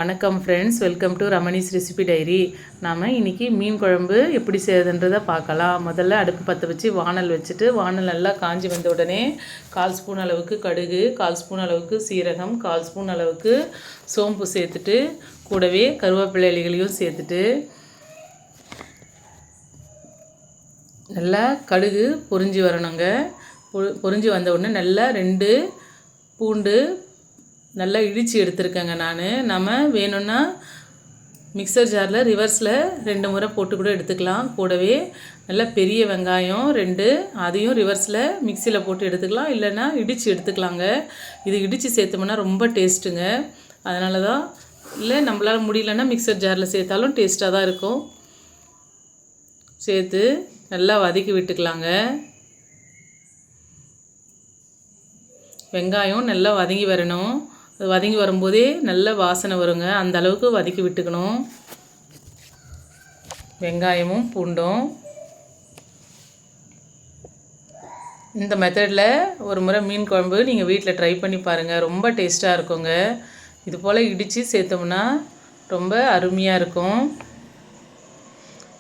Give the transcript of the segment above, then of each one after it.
வணக்கம் friends, welcome to Ramani's recipe diary. நாம் இன்றைக்கி மீன் குழம்பு எப்படி செய்யுதுன்றதை பார்க்கலாம். முதல்ல அடுப்பு பற்ற வச்சு வானல் வச்சுட்டு, வானல் நல்லா காஞ்சி வந்த உடனே 1/4 ஸ்பூன் அளவுக்கு கடுகு, 1/4 ஸ்பூன் அளவுக்கு சீரகம், 1/4 ஸ்பூன் அளவுக்கு சோம்பு சேர்த்துட்டு, கூடவே கருவேப்பிலை இலைகளையும் சேர்த்துட்டு, நல்லா கடுகு பொரிஞ்சு வரணுங்க. பொரிஞ்சு வந்த உடனே நல்லா 2 பூண்டு நல்லா இடித்து எடுத்துருக்கேங்க. நம்ம வேணும்னா மிக்சர் ஜாரில் ரிவர்ஸில் 2 முறை போட்டு கூட எடுத்துக்கலாம். கூடவே நல்லா பெரிய வெங்காயம் 2, அதையும் ரிவர்ஸில் மிக்சியில் போட்டு எடுத்துக்கலாம், இல்லைன்னா இடித்து எடுத்துக்கலாங்க. இது இடித்து சேர்த்தோம்னா ரொம்ப டேஸ்ட்டுங்க. அதனால தான், இல்லை நம்மளால் முடியலன்னா மிக்சர் ஜாரில் சேர்த்தாலும் டேஸ்ட்டாக தான் இருக்கும். சேர்த்து நல்லா வதக்கி விட்டுக்கலாங்க. வெங்காயம் நல்லா வதங்கி வரணும். அது வதங்கி வரும்போதே நல்ல வாசனை வருங்க. அந்த அளவுக்கு வதக்கி விட்டுக்கணும். வெங்காயமும் பூண்டும் இந்த மெத்தடில் ஒரு முறை மீன் குழம்பு நீங்கள் வீட்டில் ட்ரை பண்ணி பாருங்கள். ரொம்ப டேஸ்ட்டாக இருக்குங்க. இது போல் இடித்து சேர்த்தோம்னா ரொம்ப அருமையாக இருக்கும்.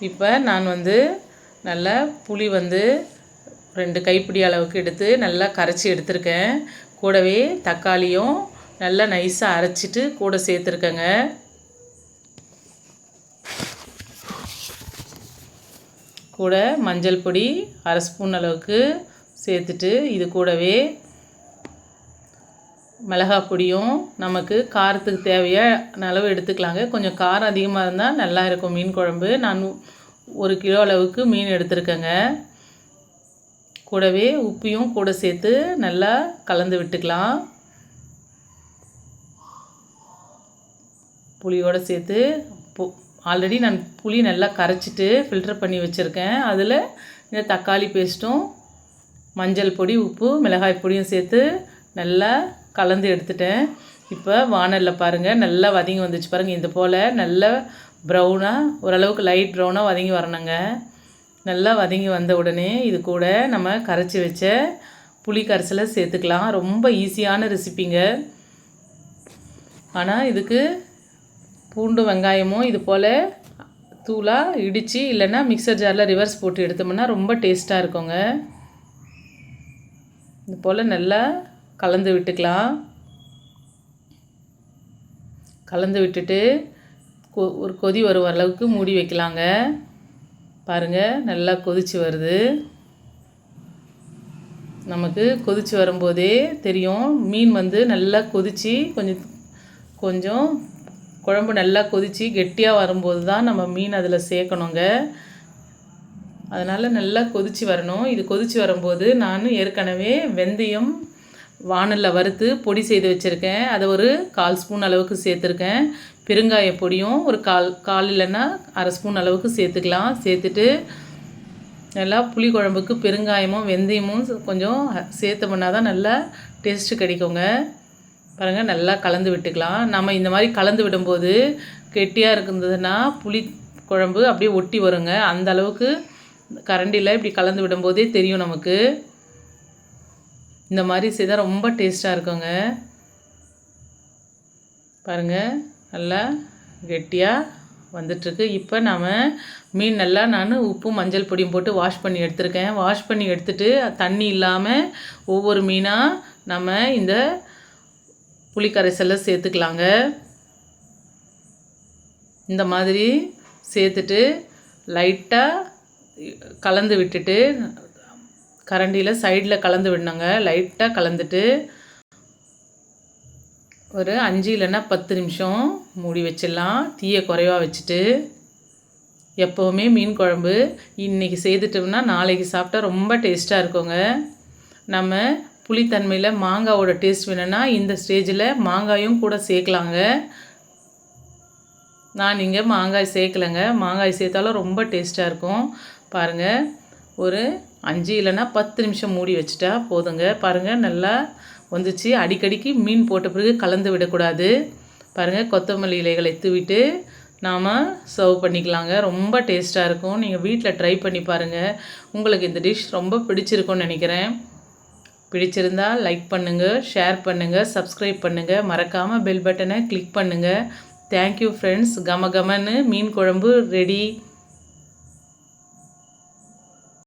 இப்போ நான் நல்லா புளி 2 கைப்பிடி அளவுக்கு எடுத்து நல்லா கரைச்சி எடுத்துருக்கேன். கூடவே தக்காளியும் நல்லா நைஸாக அரைச்சிட்டு கூட சேர்த்துருக்கேங்க. கூட மஞ்சள் பொடி 1/2 ஸ்பூன் அளவுக்கு சேர்த்துட்டு, இது கூடவே மிளகாய் பொடியும் நமக்கு காரத்துக்கு தேவையான அளவு எடுத்துக்கலாங்க. கொஞ்சம் காரம் அதிகமாக இருந்தால் நல்லா இருக்கும் மீன் குழம்பு. நான் 1 கிலோ அளவுக்கு மீன் எடுத்துருக்கேங்க. கூடவே உப்பையும் கூட சேர்த்து நல்லா கலந்து விட்டுக்கலாம். புளியோடு சேர்த்து ஆல்ரெடி நான் புளி நல்லா கரைச்சிட்டு ஃபில்டர் பண்ணி வச்சுருக்கேன். அதில் இந்த தக்காளி பேஸ்ட்டும் மஞ்சள் பொடி, உப்பு, மிளகாய் பொடியும் சேர்த்து நல்லா கலந்து எடுத்துட்டேன். இப்போ வானலில் பாருங்கள் நல்லா வதங்கி வந்துச்சு பாருங்கள். இது போல் நல்லா ப்ரௌனாக, ஓரளவுக்கு லைட் ப்ரௌனாக வதங்கி வரணுங்க. நல்லா வதங்கி வந்த உடனே இது கூட நம்ம கரைச்சி வச்ச புளி கரைசலை சேர்த்துக்கலாம். ரொம்ப ஈஸியான ரெசிப்பிங்க. ஆனால் இதுக்கு பூண்டு வெங்காயமும் இது போல் தூளாக இடித்து, இல்லைன்னா மிக்சர் ஜாரில் ரிவர்ஸ் போட்டு எடுத்தோம்னா ரொம்ப டேஸ்ட்டாக இருக்குங்க. இது போல் நல்லா கலந்து விட்டுக்கலாம். கலந்து விட்டுட்டு ஒரு கொதி வரும் அளவுக்கு மூடி வைக்கலாங்க. பாருங்கள் நல்லா கொதிச்சு வருது. நமக்கு கொதிச்சு வரும்போதே தெரியும் மீன் நல்லா கொதித்து கொஞ்சம் குழம்பு நல்லா கொதித்து கெட்டியாக வரும்போது தான் நம்ம மீன் அதில் சேர்க்கணுங்க. அதனால் நல்லா கொதித்து வரணும். இது கொதித்து வரும்போது நான் ஏற்கனவே வெந்தயம் வானலில் வறுத்து பொடி செய்து வச்சுருக்கேன். அதை ஒரு 1/4 ஸ்பூன் அளவுக்கு சேர்த்துருக்கேன். பெருங்காய பொடியும் ஒரு கால் இல்லைன்னா 1/2 ஸ்பூன் அளவுக்கு சேர்த்துக்கலாம். சேர்த்துட்டு நல்லா புளி குழம்புக்கு பெருங்காயமும் வெந்தயமும் கொஞ்சம் சேர்த்தோம்னா தான் நல்லா டேஸ்ட்டு கிடைக்குங்க. பாருங்கள் நல்லா கலந்து விட்டுக்கலாம். நம்ம இந்த மாதிரி கலந்து விடும்போது கெட்டியாக இருந்ததுன்னா புளி குழம்பு அப்படியே ஒட்டி வருங்க. அந்த அளவுக்கு கரண்டியில் இப்படி கலந்து விடும்போதே தெரியும் நமக்கு. இந்த மாதிரி செய்தால் ரொம்ப டேஸ்ட்டாக இருக்குங்க. பாருங்கள் நல்லா கெட்டியாக வந்துட்டுருக்கு. இப்போ நாம் மீன் நல்லா நான் உப்பு மஞ்சள் பொடியும் போட்டு வாஷ் பண்ணி எடுத்துருக்கேன். வாஷ் பண்ணி எடுத்துகிட்டு தண்ணி இல்லாமல் ஒவ்வொரு மீனாக நம்ம இந்த புளி கரைசலில் சேர்த்துக்கலாங்க. இந்த மாதிரி சேர்த்துட்டு லைட்டாக கலந்து விட்டுட்டு, கரண்டியில் சைடில் கலந்து விடணுங்க. லைட்டாக கலந்துட்டு ஒரு 5 இல்லைன்னா 10 நிமிஷம் மூடி வச்சிடலாம். தீயை குறைவாக வச்சுட்டு. எப்போவுமே மீன் குழம்பு இன்றைக்கி செய்துட்டோம்னா நாளைக்கு சாப்பிட்டா ரொம்ப டேஸ்ட்டாக இருக்குங்க. நம்ம புளித்தன்மையில் மாங்காவோட டேஸ்ட் வேணும்னா இந்த ஸ்டேஜில் மாங்காயும் கூட சேர்க்கலாங்க. நான் இங்கே மாங்காய் சேர்க்கலைங்க. மாங்காய் சேர்த்தாலும் ரொம்ப டேஸ்ட்டாக இருக்கும். பாருங்கள் ஒரு 5 இல்லைன்னா 10 நிமிஷம் மூடி வச்சுட்டா போதுங்க. பாருங்கள் நல்லா வந்துச்சு. அடிக்கடிக்கு மீன் போட்ட பிறகு கலந்து விடக்கூடாது. பாருங்கள் கொத்தமல்லி இலைகளை தூவிட்டு நாம் சர்வ் பண்ணிக்கலாங்க. ரொம்ப டேஸ்ட்டாக இருக்கும். நீங்கள் வீட்டில் ட்ரை பண்ணி பாருங்கள். உங்களுக்கு இந்த டிஷ் ரொம்ப பிடிச்சிருக்கும்னு நினைக்கிறேன். பிடிச்சிருந்தால் லைக் பண்ணுங்கள், ஷேர் பண்ணுங்கள், சப்ஸ்கிரைப் பண்ணுங்கள். மறக்காமல் பெல் பட்டனை கிளிக் பண்ணுங்கள். Thank you friends. கம கமன்னு மீன் குழம்பு ரெடி.